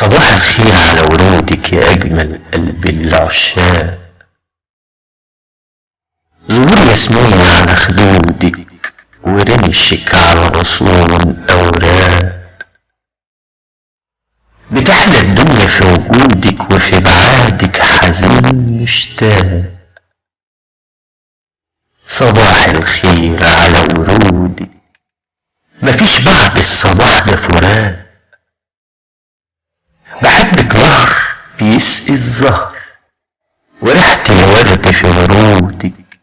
صباح الخير على ورودك يا أجمل قلب العشاق. ظهور ياسمين على خدودك ورمشك على غصون أوراق. بتحلى الدنيا في وجودك وفي بعادك حزين مشتاق. صباح الخير على ورودك، مفيش بعد الصباح ده فراق. بحبك نهر بيسقي الزهر وريحة الورد في ورودك.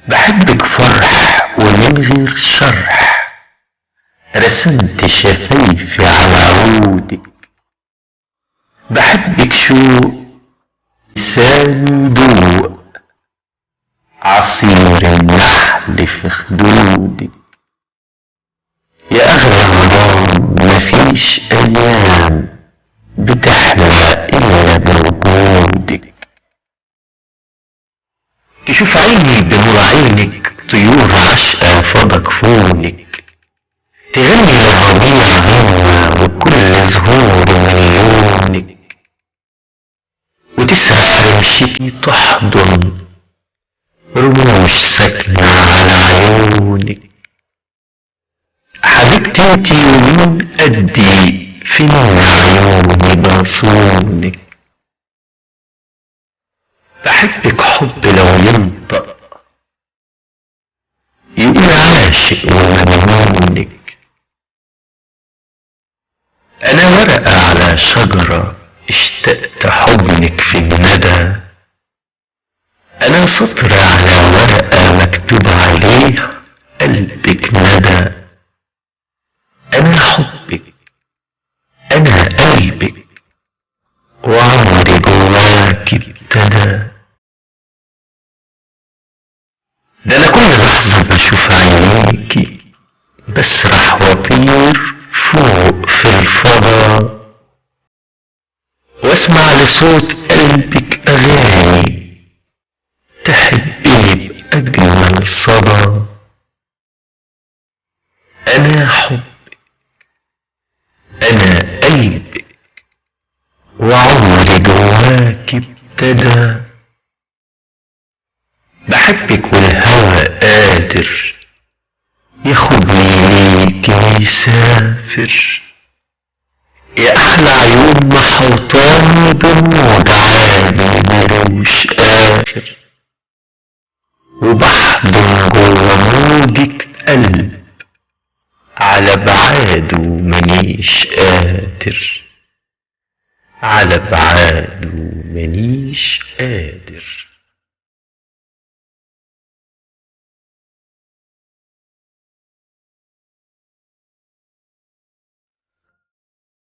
بحبك فرح ومن غير شرح رسمت شفايفي على عودك. بحبك شوق لساني دوق عصير النحل في خدودك. يا أغلى غرام مفيش أيام بتحلى إلا بوجودك. تشوف عيني بنور عينك طيور عشقة فضى كفونك. تغني الربيع غنى وكل زهور من لونك. وتسرح رمشتي تحضن رموش ساكنة على عيونك. حبيبتي انتي ومين قدي في نور عيوني بصونك. بحبك حب لو ينطق يقول عاشق ومجنونك. انا ورقة على شجرة اشتقت حضنك في الندى. انا سطر على ورقة مكتوب عليه قلبك ندى. انا حبك انا قلبك وعمري جواك ابتدى. ده انا كل لحظة بشوف عينيكي بسرح واطير فوق في الفضا واسمع لصوت قلبك اغاني تحبني باجمل صدى. انا حبك انا قلبك وعمري جواك ابتدى. بحبك والهوى قادر ياخدني ليك ويسافر. يا احلى عيون محوطاني بموج عالي ملوش اخر. وبحضن جوا موجك قلب على بعاده منيش قادر. على بعاده منيش قادر.